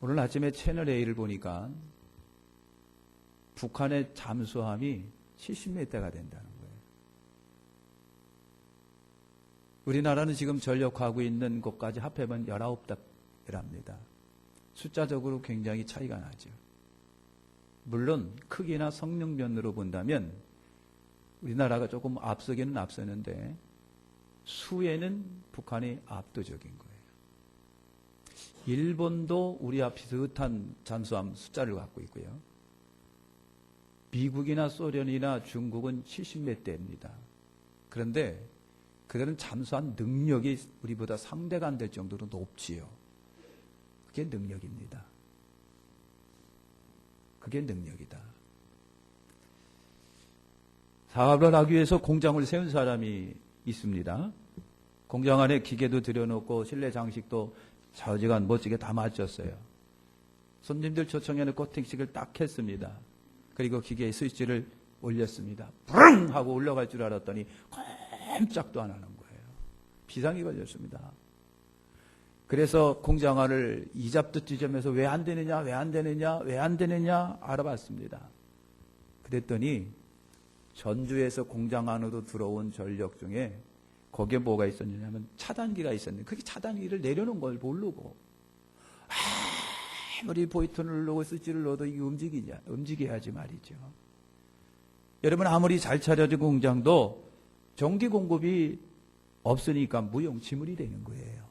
오늘 아침에 채널 A를 보니까 북한의 잠수함이 70m가 된다는 거예요. 우리나라는 지금 전력하고 있는 곳까지 합해면 19답이랍니다. 숫자적으로 굉장히 차이가 나죠. 물론 크기나 성능 면으로 본다면 우리나라가 조금 앞서기는 앞서는데 수에는 북한이 압도적인 거예요. 일본도 우리와 비슷한 잠수함 숫자를 갖고 있고요. 미국이나 소련이나 중국은 70m입니다. 그런데 그들은 잠수함 능력이 우리보다 상대가 안 될 정도로 높지요. 그게 능력입니다. 그게 능력이다. 사업을 하기 위해서 공장을 세운 사람이 있습니다. 공장 안에 기계도 들여놓고 실내 장식도 좌우지간 멋지게 다 맞췄어요. 손님들 초청해놓고 택식을 딱 했습니다. 그리고 기계에 스위치를 올렸습니다. 붕 하고 올라갈 줄 알았더니 꼼짝도 안 하는 거예요. 비상이 걸렸습니다. 그래서 공장 안을 이잡듯 뒤져면서 왜 안 되느냐, 왜 안 되느냐, 왜 안 되느냐 알아봤습니다. 그랬더니 전주에서 공장 안으로 들어온 전력 중에 거기에 뭐가 있었냐면 차단기가 있었는데 그게 차단기를 내려놓은 걸 모르고 아무리 보이턴을 누르고 스위치를 넣어도 이게 움직여야지 말이죠. 여러분 아무리 잘 차려진 공장도 전기 공급이 없으니까 무용지물이 되는 거예요.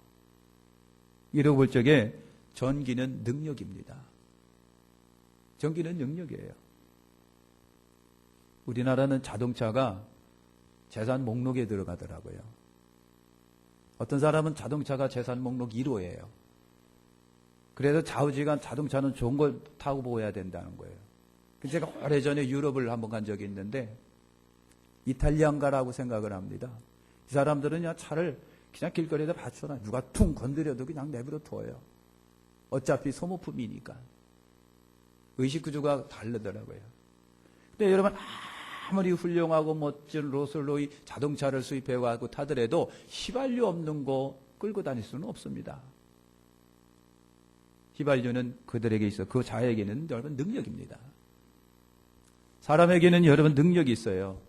이러고 볼 적에 전기는 능력입니다. 전기는 능력이에요. 우리나라는 자동차가 재산 목록에 들어가더라고요. 어떤 사람은 자동차가 재산 목록 1호예요. 그래서 좌우지간 자동차는 좋은 걸 타고 보여야 된다는 거예요. 제가 오래전에 유럽을 한번 간 적이 있는데 이탈리안가라고 생각을 합니다. 이 사람들은 그냥 차를 그냥 길거리에다 받쳐놔. 누가 퉁 건드려도 그냥 내버려 둬요. 어차피 소모품이니까. 의식구조가 다르더라고요. 근데 여러분 아무리 훌륭하고 멋진 롤스로이 자동차를 수입해가지고 타더라도 휘발유 없는 거 끌고 다닐 수는 없습니다. 휘발유는 그들에게 있어. 그 자에게는 여러분 능력입니다. 사람에게는 여러분 능력이 있어요.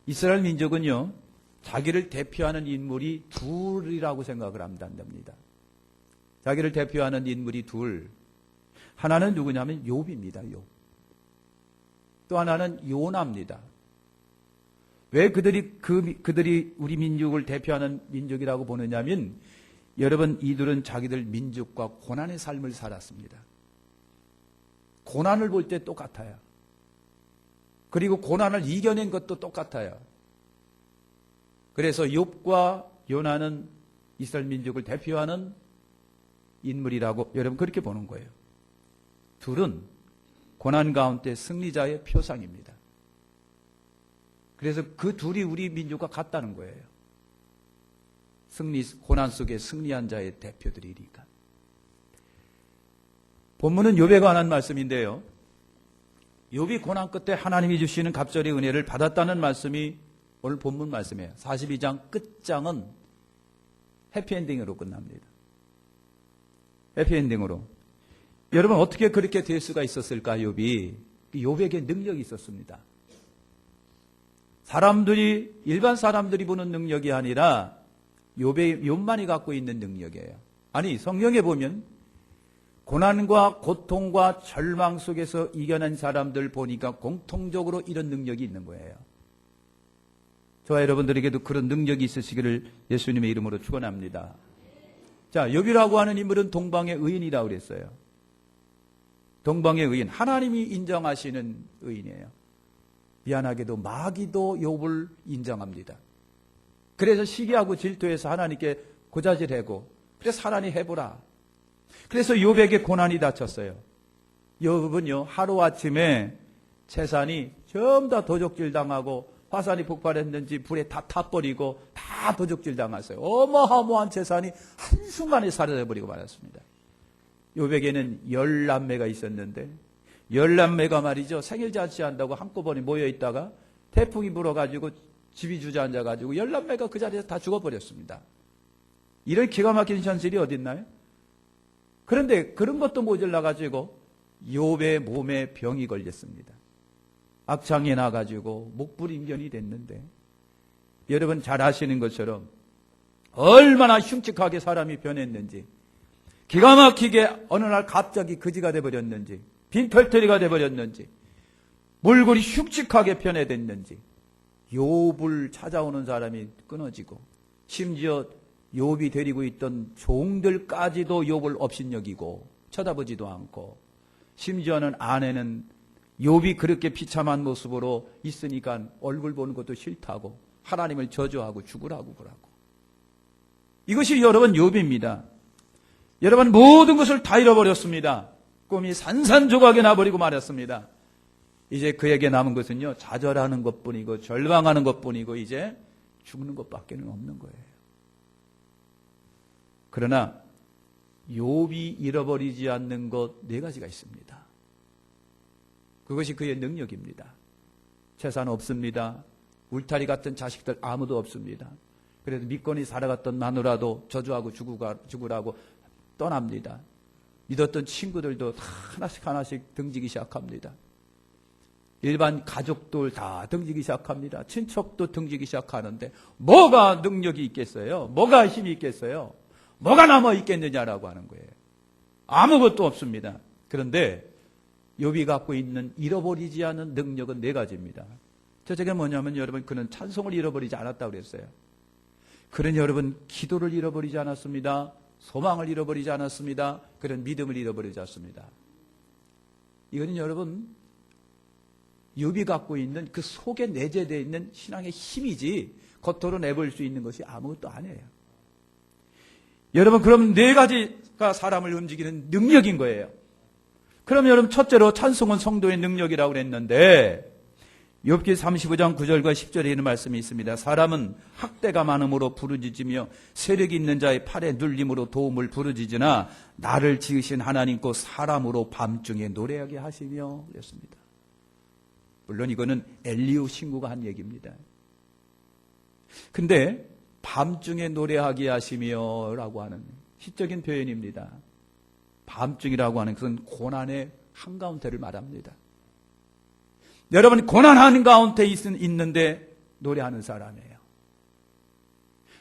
이스라엘 민족은요. 자기를 대표하는 인물이 둘이라고 생각을 한답니다. 자기를 대표하는 인물이 둘. 하나는 누구냐면 욥입니다. 욥. 또 하나는 요나입니다. 왜 그들이 우리 민족을 대표하는 민족이라고 보느냐면 여러분 이들은 자기들 민족과 고난의 삶을 살았습니다. 고난을 볼 때 똑같아요. 그리고 고난을 이겨낸 것도 똑같아요. 그래서 욥과 요나는 이스라엘 민족을 대표하는 인물이라고 여러분 그렇게 보는 거예요. 둘은 고난 가운데 승리자의 표상입니다. 그래서 그 둘이 우리 민족과 같다는 거예요. 고난 속에 승리한 자의 대표들이니까. 본문은 욥에 관한 말씀인데요. 욥이 고난 끝에 하나님이 주시는 갑절의 은혜를 받았다는 말씀이 오늘 본문 말씀이에요. 42장 끝장은 해피엔딩으로 끝납니다. 해피엔딩으로. 여러분 어떻게 그렇게 될 수가 있었을까? 욥이. 욥에게 능력이 있었습니다. 일반 사람들이 보는 능력이 아니라 욥만이 갖고 있는 능력이에요. 아니 성경에 보면 고난과 고통과 절망 속에서 이겨낸 사람들 보니까 공통적으로 이런 능력이 있는 거예요. 저와 여러분들에게도 그런 능력이 있으시기를 예수님의 이름으로 축원합니다. 자, 욥이라고 하는 인물은 동방의 의인이라고 그랬어요. 동방의 의인, 하나님이 인정하시는 의인이에요. 미안하게도 마귀도 욥을 인정합니다. 그래서 시기하고 질투해서 하나님께 고자질하고 그래서 하나님 해보라. 그래서 욥에게 고난이 닥쳤어요. 욥은요 하루아침에 재산이 전부 다 도적질 당하고 화산이 폭발했는지 불에 다 타버리고 다 도적질 당했어요. 어마어마한 재산이 한순간에 사라져버리고 말았습니다. 욥에게는 10남매가 있었는데 10남매가 말이죠 생일잔치한다고 한꺼번에 모여있다가 태풍이 불어가지고 집이 주저앉아가지고 10남매가 그 자리에서 다 죽어버렸습니다. 이런 기가 막힌 현실이 어디 있나요? 그런데 그런 것도 모자라 가지고 욥의 몸에 병이 걸렸습니다. 악창이 나가지고 목불인견이 됐는데, 여러분 잘 아시는 것처럼 얼마나 흉측하게 사람이 변했는지, 기가 막히게 어느 날 갑자기 거지가 돼버렸는지, 빈털터리가 돼버렸는지, 몰골이 흉측하게 변해됐는지, 욥을 찾아오는 사람이 끊어지고, 심지어 욥이 데리고 있던 종들까지도 욥을 업신여기고 쳐다보지도 않고, 심지어는 아내는 욥이 그렇게 비참한 모습으로 있으니까 얼굴 보는 것도 싫다고 하나님을 저주하고 죽으라고 그러고. 이것이 여러분 욥입니다. 여러분 모든 것을 다 잃어버렸습니다. 꿈이 산산조각이 나버리고 말았습니다. 이제 그에게 남은 것은요, 좌절하는 것뿐이고 절망하는 것뿐이고 이제 죽는 것밖에는 없는 거예요. 그러나 욥이 잃어버리지 않는 것 네 가지가 있습니다. 그것이 그의 능력입니다. 재산 없습니다. 울타리 같은 자식들 아무도 없습니다. 그래도 믿거니 살아갔던 마누라도 저주하고 죽으라고 떠납니다. 믿었던 친구들도 다 하나씩 등지기 시작합니다. 일반 가족들 다 등지기 시작합니다. 친척도 등지기 시작하는데 뭐가 능력이 있겠어요? 뭐가 힘이 있겠어요? 뭐가 남아 있겠느냐라고 하는 거예요. 아무것도 없습니다. 그런데 욥이 갖고 있는 잃어버리지 않은 능력은 네 가지입니다. 저게 뭐냐면 여러분, 그는 찬송을 잃어버리지 않았다고 그랬어요. 그는 여러분 기도를 잃어버리지 않았습니다. 소망을 잃어버리지 않았습니다. 그런 믿음을 잃어버리지 않습니다. 이거는 여러분 욥이 갖고 있는 그 속에 내재되어 있는 신앙의 힘이지 겉으로 내볼 수 있는 것이 아무것도 아니에요. 여러분, 그럼 네 가지가 사람을 움직이는 능력인 거예요. 그럼 여러분, 첫째로 찬송은 성도의 능력이라고 그랬는데, 욥기 35장 9절과 10절에 있는 말씀이 있습니다. 사람은 학대가 많음으로 부르짖으며 세력이 있는 자의 팔에 눌림으로 도움을 부르짖으나 나를 지으신 하나님께 사람으로 밤중에 노래하게 하시며 그랬습니다. 물론 이거는 엘리후 신구가 한 얘기입니다. 근데 밤중에 노래하게 하시며 라고 하는 시적인 표현입니다. 밤중이라고 하는 것은 고난의 한가운데를 말합니다. 여러분, 고난 한가운데 있는데 노래하는 사람이에요.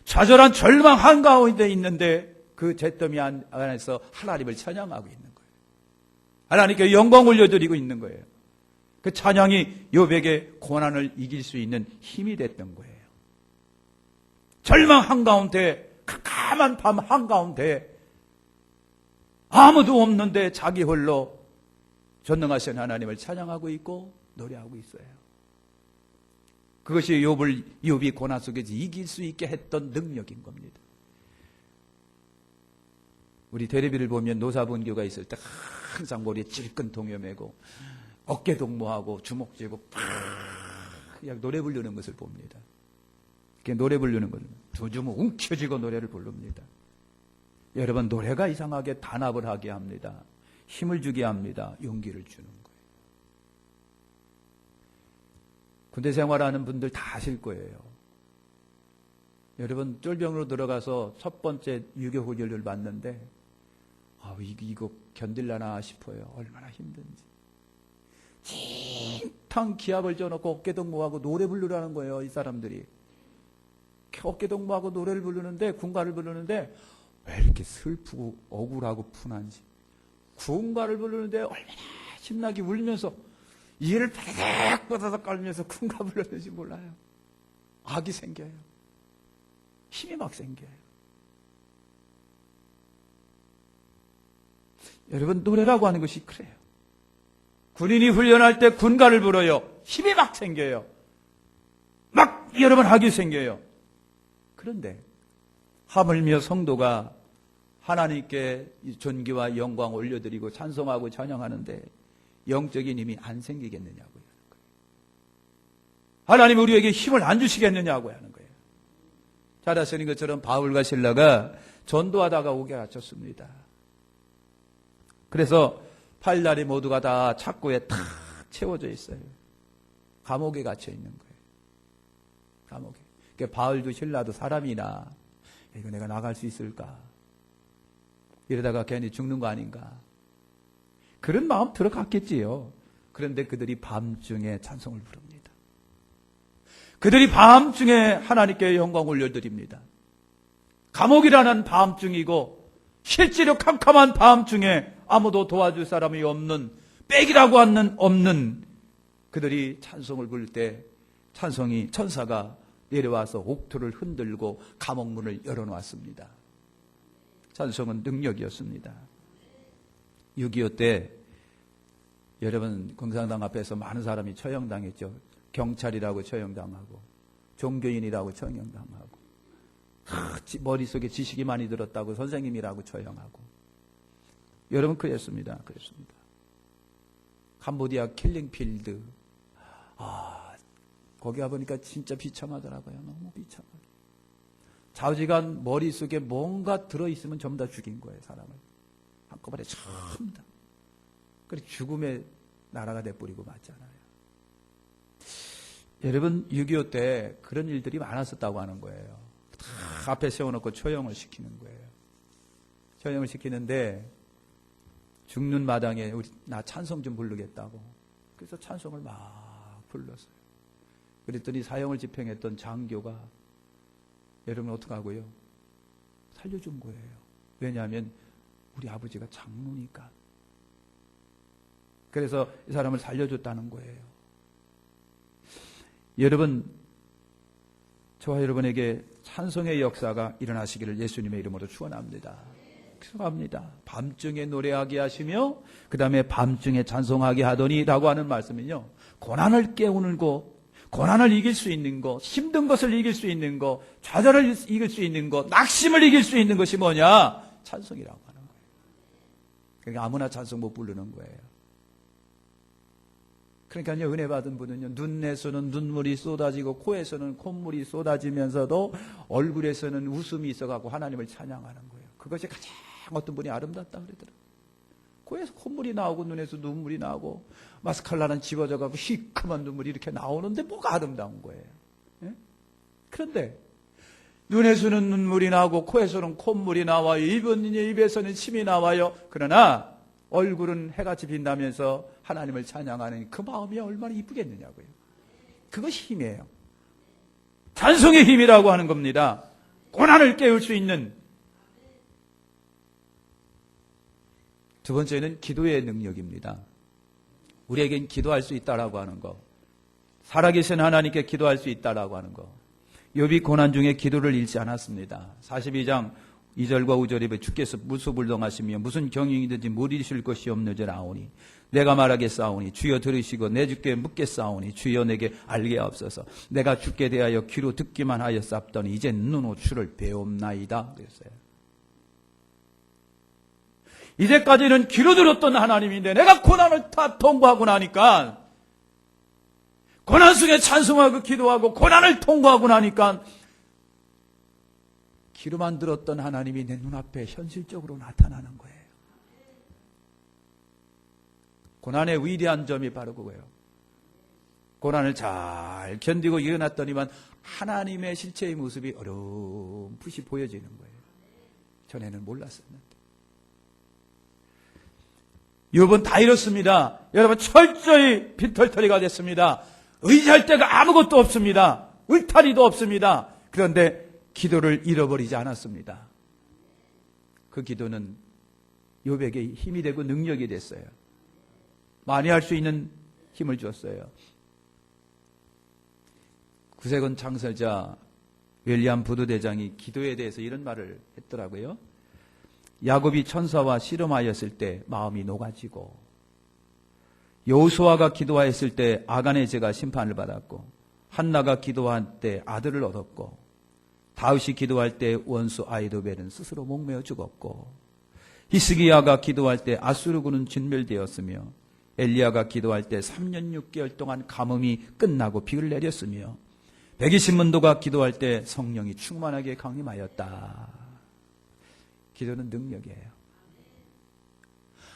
좌절한 절망 한가운데 있는데 그 잿더미 안에서 하나님을 찬양하고 있는 거예요. 하나님께 영광 올려드리고 있는 거예요. 그 찬양이 욥에게 고난을 이길 수 있는 힘이 됐던 거예요. 절망 한가운데, 캄캄한 밤 한가운데 아무도 없는데 자기 홀로 전능하신 하나님을 찬양하고 있고 노래하고 있어요. 그것이 욥이 고난 속에서 이길 수 있게 했던 능력인 겁니다. 우리 대리비를 보면 노사분교가 있을 때 항상 머리에 찔끈 동여 매고 어깨 동무하고 주먹 쥐고 그냥 노래 부르는 것을 봅니다. 이렇게 노래 부르는 걸 두 주먹 움켜쥐고 노래를 부릅니다. 여러분, 노래가 이상하게 단합을 하게 합니다. 힘을 주게 합니다. 용기를 주는 거예요. 군대 생활하는 분들 다 아실 거예요. 여러분, 쫄병으로 들어가서 첫 번째 유교 훈련을 받는데 이거 견딜라나 싶어요. 얼마나 힘든지. 진탕 기합을 져놓고 어깨동무하고 노래 부르라는 거예요. 이 사람들이. 어깨동무하고 노래를 부르는데, 군가를 부르는데 왜 이렇게 슬프고 억울하고 분한지. 군가를 부르는데 얼마나 신나게 울면서 이를 바닥바닥 깔면서 군가 불렀는지 몰라요. 악이 생겨요. 힘이 막 생겨요. 여러분, 노래라고 하는 것이 그래요. 군인이 훈련할 때 군가를 불어요. 힘이 막 생겨요. 막 여러분 악이 생겨요. 그런데 하물며 성도가 하나님께 존귀와 영광 올려드리고 찬송하고 찬양하는데 영적인 힘이 안 생기겠느냐고요. 하나님 우리에게 힘을 안 주시겠느냐고 하는 거예요. 잘 아시는 것처럼 바울과 실라가 전도하다가 옥에 갇혔습니다. 그래서 팔다리 모두가 다 착고에 탁 채워져 있어요. 감옥에 갇혀 있는 거예요. 감옥에. 그러니까 바울도 실라도 사람이나 이거 내가 나갈 수 있을까? 이러다가 괜히 죽는 거 아닌가. 그런 마음 들어갔겠지요. 그런데 그들이 밤중에 찬송을 부릅니다. 그들이 밤중에 하나님께 영광 올려드립니다. 감옥이라는 밤중이고 실제로 캄캄한 밤중에 아무도 도와줄 사람이 없는, 빽이라고 하는 없는 그들이 찬송을 부를 때 찬송이 천사가 내려와서 옥토를 흔들고 감옥문을 열어놓았습니다. 찬송은 능력이었습니다. 6.25 때 여러분 공산당 앞에서 많은 사람이 처형당했죠. 경찰이라고 처형당하고 종교인이라고 처형당하고 머릿속에 지식이 많이 들었다고 선생님이라고 처형하고 여러분 그랬습니다. 캄보디아 킬링필드 거기 가보니까 진짜 비참하더라고요. 너무 비참하고 좌우지간 머릿속에 뭔가 들어있으면 전부 다 죽인 거예요. 사람을 한꺼번에 전부 다. 그래서 죽음의 나라가 돼버리고 맞잖아요. 여러분 6.25 때 그런 일들이 많았었다고 하는 거예요. 다 앞에 세워놓고 처형을 시키는 거예요. 처형을 시키는데 죽는 마당에 나 찬송 좀 부르겠다고. 그래서 찬송을 막 불렀어요. 그랬더니 사형을 집행했던 장교가 여러분 어떡하고요? 살려준 거예요. 왜냐하면 우리 아버지가 장로니까. 그래서 이 사람을 살려줬다는 거예요. 여러분, 저와 여러분에게 찬송의 역사가 일어나시기를 예수님의 이름으로 축원합니다. 축원합니다. 밤중에 노래하게 하시며 그 다음에 밤중에 찬송하게 하더니 라고 하는 말씀은요. 고난을 깨우는고 고난을 이길 수 있는 것, 힘든 것을 이길 수 있는 것, 좌절을 이길 수 있는 것, 낙심을 이길 수 있는 것이 뭐냐? 찬송이라고 하는 거예요. 그러니까 아무나 찬송 못 부르는 거예요. 그러니까요, 은혜 받은 분은요, 눈에서는 눈물이 쏟아지고 코에서는 콧물이 쏟아지면서도 얼굴에서는 웃음이 있어가지고 하나님을 찬양하는 거예요. 그것이 가장 어떤 분이 아름답다 그러더라고요. 코에서 콧물이 나오고 눈에서 눈물이 나오고 마스칼라는 집어져가고 시큼한 눈물이 이렇게 나오는데 뭐가 아름다운 거예요. 예? 그런데 눈에서는 눈물이 나고 코에서는 콧물이 나와요. 입에서는 침이 나와요. 그러나 얼굴은 해같이 빛나면서 하나님을 찬양하는 그 마음이 얼마나 이쁘겠느냐고요. 그것이 힘이에요. 찬송의 힘이라고 하는 겁니다. 고난을 깨울 수 있는. 두 번째는 기도의 능력입니다. 우리에겐 기도할 수 있다라고 하는 거. 살아계신 하나님께 기도할 수 있다라고 하는 거. 욥이 고난 중에 기도를 잃지 않았습니다. 42장 2절과 5절에 주께서 무소불동하시며 무슨 경영이든지 못 이루실 것이 없느니라오니 내가 말하겠사오니 주여 들으시고 내 주께 묻겠사오니 주여 내게 알게 하옵소서. 내가 주께 대하여 귀로 듣기만 하였사옵더니 이제 눈으로 주를 배움나이다 그랬어요. 이제까지는 귀로 들었던 하나님인데 내가 고난을 다 통과하고 나니까 고난 속에 찬송하고 기도하고 고난을 통과하고 나니까 귀로만 들었던 하나님이 내 눈앞에 현실적으로 나타나는 거예요. 고난의 위대한 점이 바로 그거예요. 고난을 잘 견디고 일어났더니만 하나님의 실체의 모습이 어렴풋이 보여지는 거예요. 전에는 몰랐었는데. 욥은 다 이렇습니다. 여러분 철저히 빈털터리가 됐습니다. 의지할 데가 아무것도 없습니다. 울타리도 없습니다. 그런데 기도를 잃어버리지 않았습니다. 그 기도는 욥에게 힘이 되고 능력이 됐어요. 많이 할 수 있는 힘을 줬어요. 구세군 창설자 윌리엄 부두 대장이 기도에 대해서 이런 말을 했더라고요. 야곱이 천사와 씨름하였을 때 마음이 녹아지고 여호수아가 기도하였을 때 아간의 죄가 심판을 받았고 한나가 기도할 때 아들을 얻었고 다윗이 기도할 때 원수 아이도벨은 스스로 목매어 죽었고 히스기야가 기도할 때 아수르군은 진멸되었으며 엘리야가 기도할 때 3년 6개월 동안 가뭄이 끝나고 비를 내렸으며 120문도가 기도할 때 성령이 충만하게 강림하였다. 기도는 능력이에요.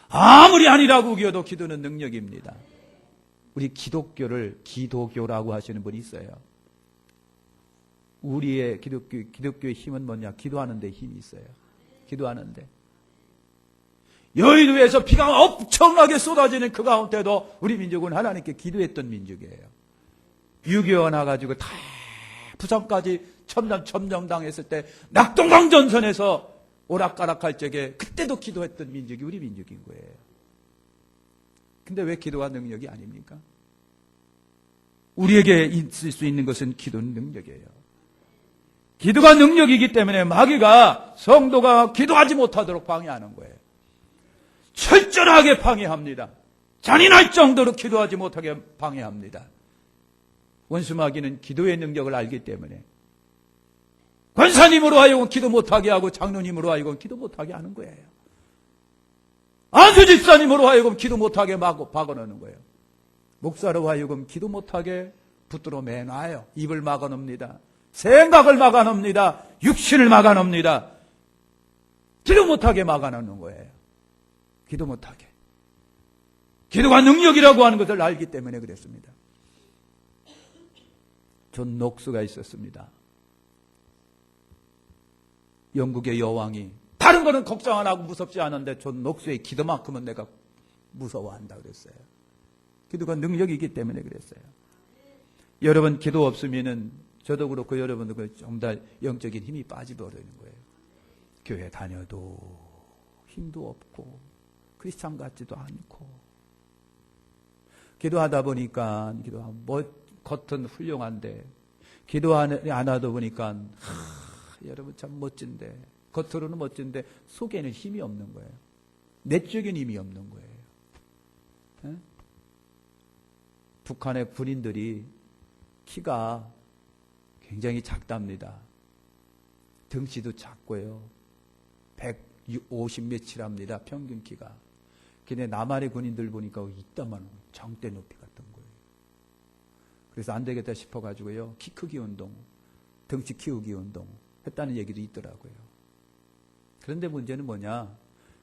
아무리 아니라고 우겨도 기도는 능력입니다. 우리 기독교를 기도교라고 하시는 분이 있어요. 우리의 기독교의 힘은 뭐냐? 기도하는 데 힘이 있어요. 기도하는데. 여의도에서 비가 엄청나게 쏟아지는 그 가운데도 우리 민족은 하나님께 기도했던 민족이에요. 6.25 나가지고 다 부산까지 점령당했을 때 낙동강전선에서 오락가락할 적에 그때도 기도했던 민족이 우리 민족인 거예요. 근데 왜 기도가 능력이 아닙니까? 우리에게 있을 수 있는 것은 기도는 능력이에요. 기도가 능력이기 때문에 마귀가 성도가 기도하지 못하도록 방해하는 거예요. 철저하게 방해합니다. 잔인할 정도로 기도하지 못하게 방해합니다. 원수 마귀는 기도의 능력을 알기 때문에 권사님으로 하여금 기도 못하게 하고 장로님으로 하여금 기도 못하게 하는 거예요. 안수 집사님으로 하여금 기도 못하게 막아놓는 거예요. 목사로 하여금 기도 못하게 붙들어 매놔요. 입을 막아놓습니다. 생각을 막아놓습니다. 육신을 막아놓습니다. 기도 못하게 막아놓는 거예요. 기도 못하게. 기도가 능력이라고 하는 것을 알기 때문에 그랬습니다. 존 녹스가 있었습니다. 영국의 여왕이 다른 거는 걱정 안 하고 무섭지 않은데 존 녹스의 기도만큼은 내가 무서워한다 그랬어요. 기도가 능력이기 때문에 그랬어요. 여러분 기도 없으면은 저도 그렇고 여러분도 정말 영적인 힘이 빠져버리는 거예요. 교회 다녀도 힘도 없고 크리스찬 같지도 않고 기도하다 보니까 겉은 훌륭한데 기도 안 하다 보니까 여러분 참 멋진데 겉으로는 멋진데 속에는 힘이 없는 거예요. 내적인 힘이 없는 거예요. 에? 북한의 군인들이 키가 굉장히 작답니다. 덩치도 작고요. 150 몇이랍니다. 평균 키가. 근데 남한의 군인들 보니까 이따만 장대 높이 같은 거예요. 그래서 안 되겠다 싶어가지고요. 키 크기 운동, 덩치 키우기 운동 했다는 얘기도 있더라고요. 그런데 문제는 뭐냐?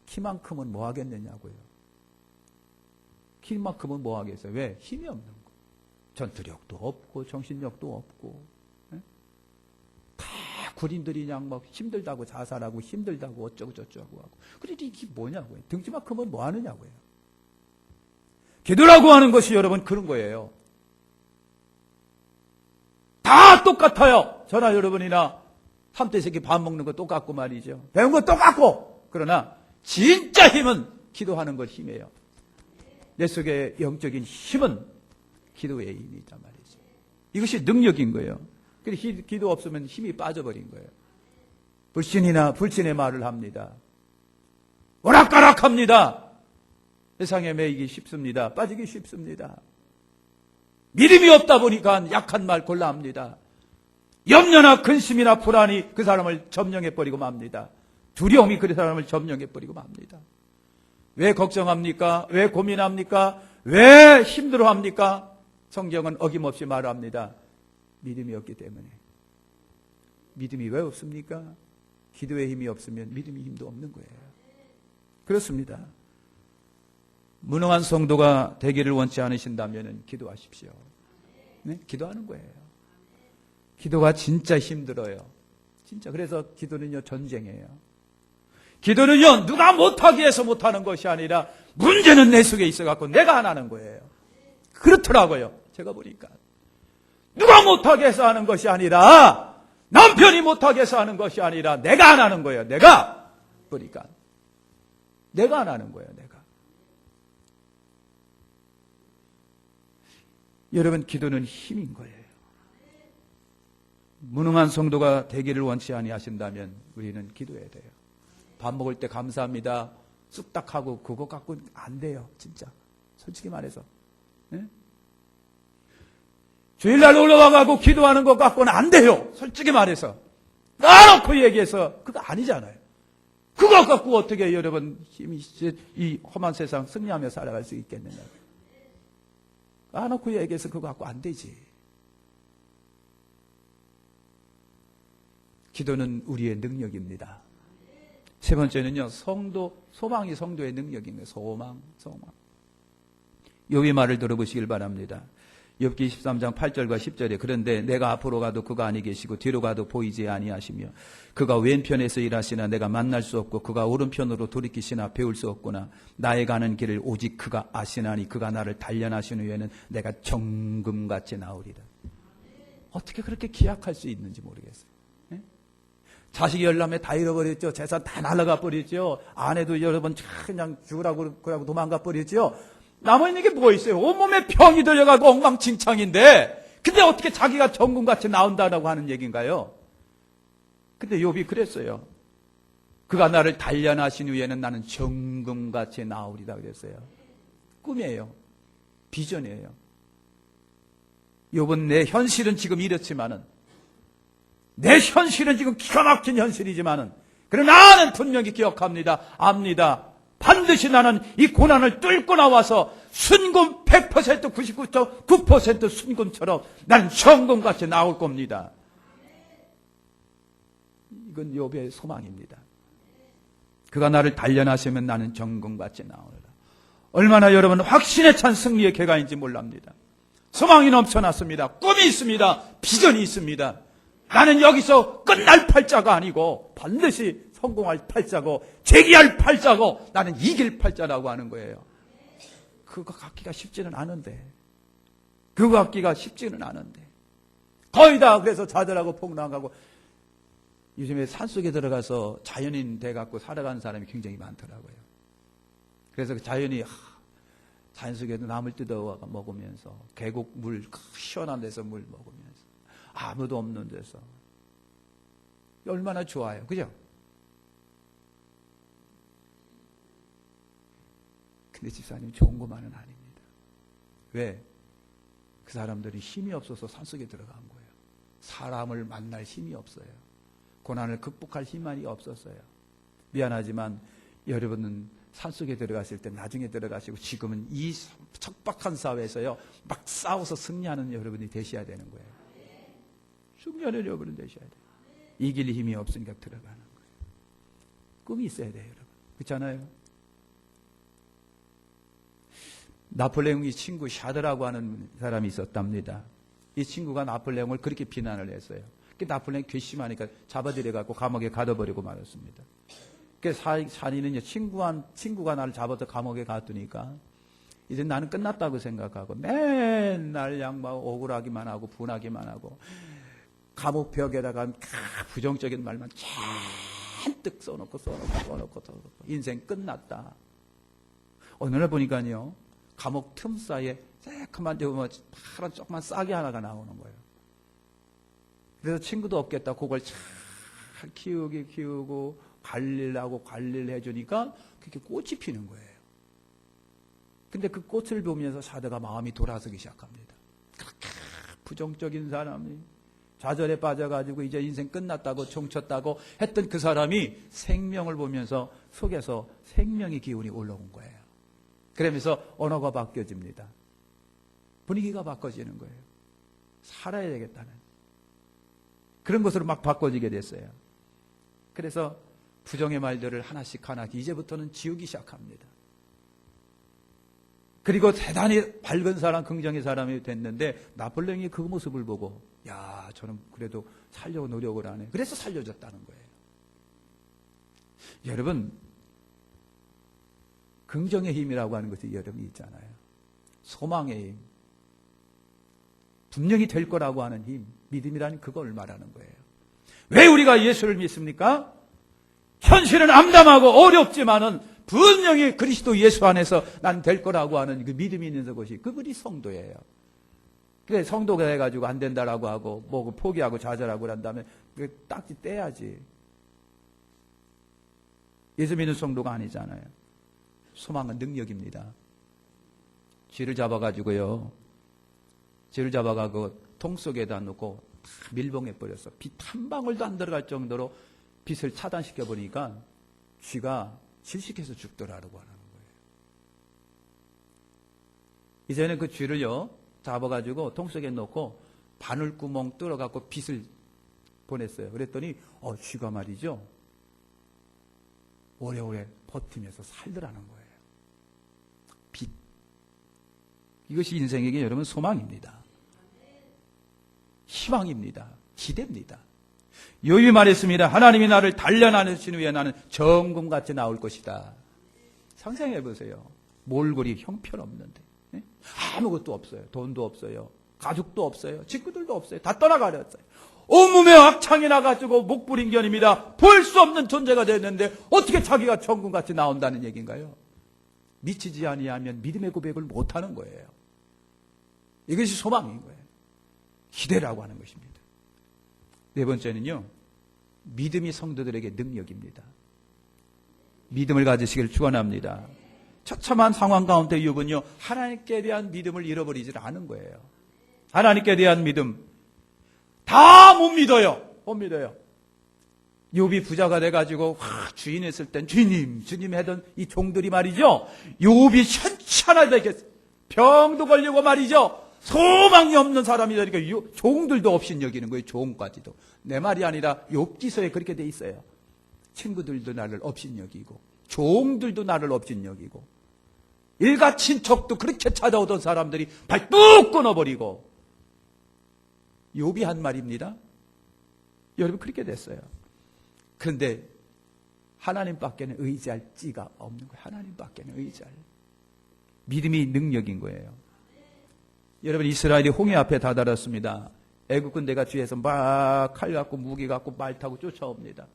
키만큼은 뭐 하겠느냐고요. 키만큼은 뭐 하겠어요? 왜? 힘이 없는 거. 전투력도 없고 정신력도 없고 다 군인들이 그냥 막 힘들다고 자살하고 힘들다고 어쩌고 저쩌고 하고. 그런데 이게 뭐냐고요. 등치만큼은 뭐 하느냐고요. 기도라고 하는 것이 여러분 그런 거예요. 다 똑같아요. 저나 여러분이나 한때 새끼 밥 먹는 거 똑같고 말이죠. 배운 거 똑같고. 그러나 진짜 힘은 기도하는 것 힘이에요. 내 속에 영적인 힘은 기도의 힘이다 말이죠. 이것이 능력인 거예요. 기도 없으면 힘이 빠져버린 거예요. 불신의 말을 합니다. 오락가락합니다. 세상에 매이기 쉽습니다. 빠지기 쉽습니다. 믿음이 없다 보니까 약한 말 골라 합니다. 염려나 근심이나 불안이 그 사람을 점령해버리고 맙니다. 두려움이 그 사람을 점령해버리고 맙니다. 왜 걱정합니까? 왜 고민합니까? 왜 힘들어합니까? 성경은 어김없이 말합니다. 믿음이 없기 때문에. 믿음이 왜 없습니까? 기도의 힘이 없으면 믿음의 힘도 없는 거예요. 그렇습니다. 무능한 성도가 되기를 원치 않으신다면 기도하십시오. 네? 기도하는 거예요. 기도가 진짜 힘들어요. 진짜. 그래서 기도는요, 전쟁이에요. 기도는요, 누가 못하게 해서 못하는 것이 아니라 문제는 내 속에 있어갖고 내가 안 하는 거예요. 그렇더라고요. 제가 보니까. 누가 못하게 해서 하는 것이 아니라 남편이 못하게 해서 하는 것이 아니라 내가 안 하는 거예요. 내가. 보니까. 내가 안 하는 거예요. 내가. 여러분 기도는 힘인 거예요. 무능한 성도가 되기를 원치 아니하신다면 우리는 기도해야 돼요. 밥 먹을 때 감사합니다. 쑥딱하고 그거 갖고는 안 돼요. 진짜. 솔직히 말해서. 네? 주일날 올라와가고 기도하는 것 갖고는 안 돼요. 솔직히 말해서. 까놓고 얘기해서 그거 아니잖아요. 그거 갖고 어떻게 여러분 힘이 이 험한 세상 승리하며 살아갈 수 있겠느냐. 까놓고 얘기해서 그거 갖고 안 되지. 기도는 우리의 능력입니다. 세 번째는요, 소망이 성도의 능력인 거예요. 소망. 욥의 말을 들어보시길 바랍니다. 욥기 23장 8절과 10절에 그런데 내가 앞으로 가도 그가 아니 계시고 뒤로 가도 보이지 아니하시며 그가 왼편에서 일하시나 내가 만날 수 없고 그가 오른편으로 돌이키시나 배울 수 없구나. 나의 가는 길을 오직 그가 아시나니 그가 나를 단련하신 후에는 내가 정금같이 나오리라. 어떻게 그렇게 기약할 수 있는지 모르겠어요. 네? 자식이 열남에 다 잃어버렸죠. 재산 다 날아가 버렸죠. 아내도 여러분 그냥 죽으라고 그러고 도망가 버렸죠. 남아있는 게 뭐가 있어요? 온몸에 병이 들려가고 엉망진창인데 근데 어떻게 자기가 정금같이 나온다라고 하는 얘기인가요? 근데 욥이 그랬어요. 그가 나를 단련하신 후에는 나는 정금같이 나오리다 그랬어요. 꿈이에요. 비전이에요. 욥은 내 현실은 지금 이렇지만은 내 현실은 지금 기가 막힌 현실이지만은 그러나 나는 분명히 기억합니다. 압니다. 반드시 나는 이 고난을 뚫고 나와서 순금 100% 99.9% 순금처럼 나는 정금같이 나올 겁니다. 이건 욥의 소망입니다. 그가 나를 단련하시면 나는 정금같이 나오리라. 얼마나 여러분 확신에 찬 승리의 계가인지 몰랍니다. 소망이 넘쳐났습니다. 꿈이 있습니다. 비전이 있습니다. 나는 여기서 끝날 팔자가 아니고 반드시 성공할 팔자고 재기할 팔자고 나는 이길 팔자라고 하는 거예요. 그거 갖기가 쉽지는 않은데 그거 갖기가 쉽지는 않은데 거의 다 그래서 좌절하고 폭락하고 요즘에 산속에 들어가서 자연인 돼갖고 살아가는 사람이 굉장히 많더라고요. 그래서 그 자연 속에도 나물 뜯어 먹으면서 계곡 물 시원한 데서 물 먹으면서 아무도 없는 데서 얼마나 좋아요. 그죠? 근데 집사님 좋은 것만은 아닙니다. 왜? 그 사람들이 힘이 없어서 산속에 들어간 거예요. 사람을 만날 힘이 없어요. 고난을 극복할 힘만이 없었어요. 미안하지만 여러분은 산속에 들어갔을 때 나중에 들어가시고 지금은 이 척박한 사회에서요 막 싸워서 승리하는 여러분이 되셔야 되는 거예요. 승리하는 여러분은 되셔야 돼요. 이길 힘이 없으니까 들어가는 거예요. 꿈이 있어야 돼요, 여러분. 그렇잖아요? 나폴레옹의 친구 샤드라고 하는 사람이 있었답니다. 이 친구가 나폴레옹을 그렇게 비난을 했어요. 나폴레옹이 괘씸하니까 잡아들여갖고 감옥에 가둬버리고 말았습니다. 그래서 샤니는 친구가 나를 잡아서 감옥에 가두니까 이제 나는 끝났다고 생각하고 맨날 양막 억울하기만 하고 분하기만 하고 감옥 벽에다가 부정적인 말만 잔뜩 써놓고 인생 끝났다. 어느 날 보니까요 감옥 틈 사이에 새까만 데 보면 파란 조그만 싹이 하나가 나오는 거예요. 그래서 친구도 없겠다. 그걸 잘 키우고 관리를 해주니까 그렇게 꽃이 피는 거예요. 근데 그 꽃을 보면서 샤드가 마음이 돌아서기 시작합니다. 그렇게 부정적인 사람이 좌절에 빠져가지고 이제 인생 끝났다고 종쳤다고 했던 그 사람이 생명을 보면서 속에서 생명의 기운이 올라온 거예요. 그러면서 언어가 바뀌어집니다. 분위기가 바꿔지는 거예요. 살아야 되겠다는 그런 것으로 막 바꿔지게 됐어요. 그래서 부정의 말들을 하나씩 이제부터는 지우기 시작합니다. 그리고 대단히 밝은 사람, 긍정의 사람이 됐는데 나폴레옹이 그 모습을 보고 야, 저는 그래도 살려고 노력을 하네. 그래서 살려졌다는 거예요. 여러분, 긍정의 힘이라고 하는 것이 여러분이 있잖아요. 소망의 힘. 분명히 될 거라고 하는 힘. 믿음이라는 그걸 말하는 거예요. 왜 우리가 예수를 믿습니까? 현실은 암담하고 어렵지만은 분명히 그리스도 예수 안에서 난 될 거라고 하는 그 믿음이 있는 것이 그분이 성도예요. 그래 성도가 해가지고 안 된다라고 하고 뭐 포기하고 좌절하고 그런 다음에 딱지 떼야지. 예수 믿는 성도가 아니잖아요. 소망은 능력입니다. 쥐를 잡아가지고요. 쥐를 잡아가고 통 속에다 놓고 밀봉해 버렸어. 빛 한 방울도 안 들어갈 정도로 빛을 차단시켜 보니까 쥐가 질식해서 죽더라고 하는 거예요. 이제는 그 쥐를요 잡아가지고 통 속에 넣고 바늘구멍 뚫어갖고 빛을 보냈어요. 그랬더니 쥐가 말이죠 오래오래 버티면서 살더라는 거예요. 빛. 이것이 인생에게 여러분 소망입니다. 희망입니다. 기대입니다. 요셉이 말했습니다. 하나님이 나를 단련하신 후에 나는 정금같이 나올 것이다. 상상해 보세요. 몰골이 형편없는데, 아무것도 없어요. 돈도 없어요. 가족도 없어요. 친구들도 없어요. 다 떠나가렸어요. 온몸에 악창이 나가지고 목불인견입니다. 볼 수 없는 존재가 됐는데 어떻게 자기가 정금같이 나온다는 얘기인가요? 미치지 아니하면 믿음의 고백을 못하는 거예요. 이것이 소망인 거예요. 기대라고 하는 것입니다. 네 번째는요, 믿음이 성도들에게 능력입니다. 믿음을 가지시길 축원합니다. 처참한 상황 가운데 욥은요, 하나님께 대한 믿음을 잃어버리질 않은 거예요. 하나님께 대한 믿음 다 못 믿어요. 못 믿어요. 욥이 부자가 돼가지고 주인 했을 땐 주님 하던 이 종들이 말이죠, 욥이 현찬하게 병도 걸리고 말이죠, 소망이 없는 사람이 되니까 종들도 없인 여기는 거예요. 종까지도. 내 말이 아니라 욥기서에 그렇게 돼 있어요. 친구들도 나를 없인 여기고 종들도 나를 없인 여기고 일가 친척도 그렇게 찾아오던 사람들이 발 뚝 끊어버리고. 욥이 한 말입니다. 여러분, 그렇게 됐어요. 그런데 하나님밖에는 의지할 지가 없는 거예요. 하나님밖에는 의지할. 믿음이 능력인 거예요. 여러분, 이스라엘이 홍해 앞에 다다랐습니다. 애국 군대가 뒤에서 막 칼 갖고 무기 갖고 말 타고 쫓아옵니다.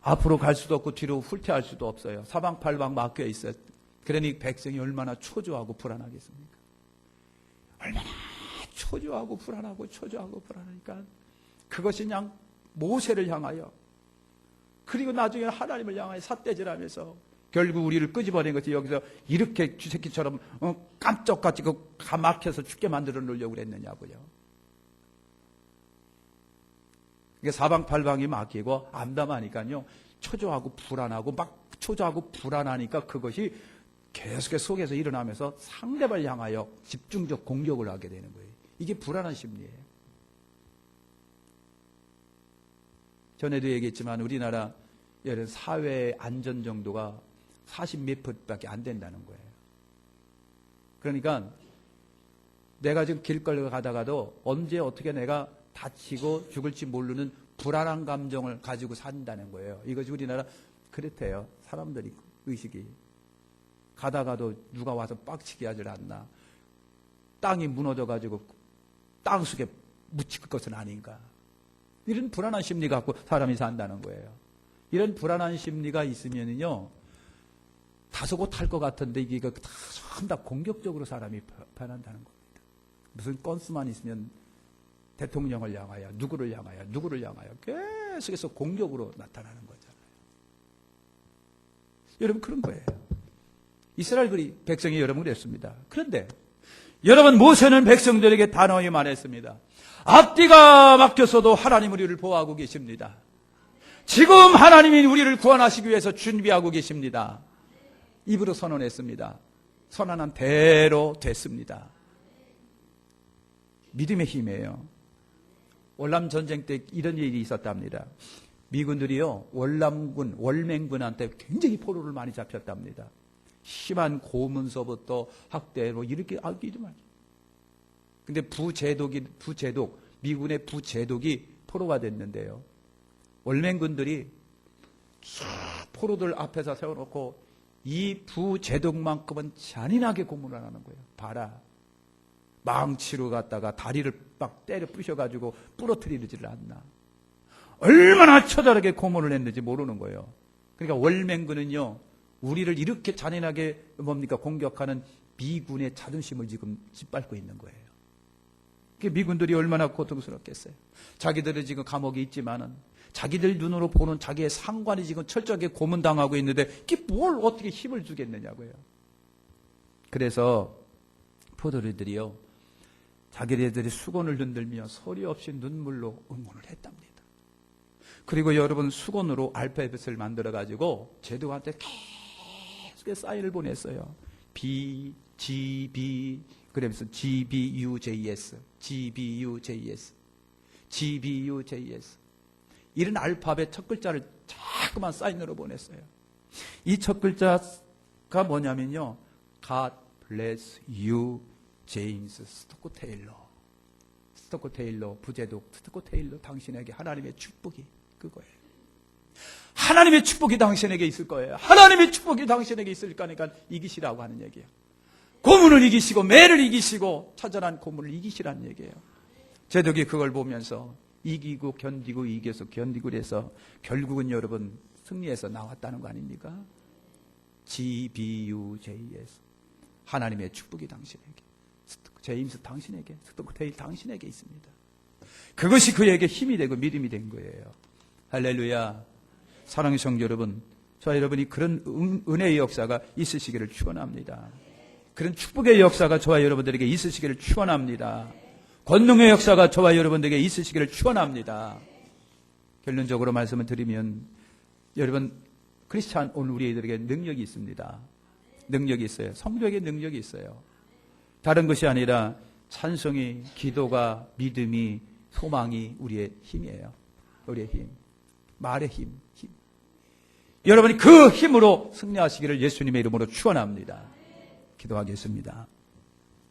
앞으로 갈 수도 없고 뒤로 후퇴할 수도 없어요. 사방팔방 막혀 있어요. 그러니 백성이 얼마나 초조하고 불안하겠습니까? 얼마나 초조하고 불안하니까 그것이 그냥 모세를 향하여, 그리고 나중에 하나님을 향하여 삿대질하면서 결국 우리를 끄집어낸 것이 여기서 이렇게 쥐새끼처럼 깜짝같이 막혀서 죽게 만들어 놓으려고 그랬느냐고요. 이게 사방팔방이 막히고 암담하니까요, 초조하고 불안하니까 그것이 계속해서 속에서 일어나면서 상대방을 향하여 집중적 공격을 하게 되는 거예요. 이게 불안한 심리예요. 전에도 얘기했지만 우리나라 사회 안전 정도가 40몇 %밖에 안 된다는 거예요. 그러니까 내가 지금 길거리 가다가도 언제 어떻게 내가 다치고 죽을지 모르는 불안한 감정을 가지고 산다는 거예요. 이것이 우리나라 그렇대요. 사람들이 의식이. 가다가도 누가 와서 빡치게 하질 않나. 땅이 무너져가지고 땅 속에 묻힐 것은 아닌가. 이런 불안한 심리 갖고 사람이 산다는 거예요. 이런 불안한 심리가 있으면요, 다소곳할 것 같은데 이게 전부 다 공격적으로 사람이 변한다는 겁니다. 무슨 건수만 있으면 대통령을 향하여, 누구를 향하여 계속해서 공격으로 나타나는 거잖아요. 여러분, 그런 거예요. 이스라엘 백성이 여러분 그랬습니다. 그런데 여러분, 모세는 백성들에게 단호히 말했습니다. 앞뒤가 막혔어도 하나님 우리를 보호하고 계십니다. 지금 하나님이 우리를 구원하시기 위해서 준비하고 계십니다. 입으로 선언했습니다. 선언한 대로 됐습니다. 믿음의 힘이에요. 월남 전쟁 때 이런 일이 있었답니다. 미군들이요, 월맹군한테 굉장히 포로를 많이 잡혔답니다. 심한 고문서부터 학대로 이렇게 아끼지 말죠. 근데 미군의 부제독이 포로가 됐는데요. 월맹군들이 포로들 앞에서 세워놓고 이 부제독만큼은 잔인하게 고문을 하는 거예요. 봐라. 망치로 갖다가 다리를 막 때려 부셔가지고 부러뜨리지를 않나. 얼마나 처절하게 고문을 했는지 모르는 거예요. 그러니까 월맹군은요, 우리를 이렇게 잔인하게 공격하는 미군의 자존심을 지금 짓밟고 있는 거예요. 미군들이 얼마나 고통스럽겠어요. 자기들은 지금 감옥에 있지만은 자기들 눈으로 보는 자기의 상관이 지금 철저하게 고문당하고 있는데 이게 뭘 어떻게 힘을 주겠느냐고요. 그래서 포도리들이요, 자기네들이 수건을 흔들며 소리 없이 눈물로 응원을 했답니다. 그리고 여러분, 수건으로 알파벳을 만들어가지고 제독한테 계속 사인을 보냈어요. B, G, B, 그러면서 GBUJS, GBUJS, GBUJS. 이런 알파벳 첫 글자를 자꾸만 사인으로 보냈어요. 이 첫 글자가 뭐냐면요, God bless you, 제임스 스토크 테일러. 스토커 테일러 부제독 스토커 테일러 당신에게 하나님의 축복이 그거예요. 하나님의 축복이 당신에게 있을 거예요. 하나님의 축복이 당신에게 있을 거니까 이기시라고 하는 얘기예요. 고문을 이기시고 매를 이기시고 처절한 고문을 이기시라는 얘기예요. 제독이 그걸 보면서 이기고 견디고 이겨서 견디고 그래서 결국은 여러분 승리해서 나왔다는 거 아닙니까? GBUJS 하나님의 축복이 당신에게, 제임스 당신에게, 스토크테일 당신에게 있습니다. 그것이 그에게 힘이 되고 믿음이 된 거예요. 할렐루야. 사랑하는 성도 여러분, 저와 여러분이 그런 은혜의 역사가 있으시기를 축원합니다. 그런 축복의 역사가 저와 여러분들에게 있으시기를 축원합니다. 권능의 역사가 저와 여러분들에게 있으시기를 축원합니다. 결론적으로 말씀을 드리면 여러분 크리스찬 온 우리들에게 능력이 있습니다. 능력이 있어요. 성도에게 능력이 있어요. 다른 것이 아니라 찬송이, 기도가, 믿음이, 소망이 우리의 힘이에요. 우리의 힘, 말의 힘. 여러분이 그 힘으로 승리하시기를 예수님의 이름으로 축원합니다. 기도하겠습니다.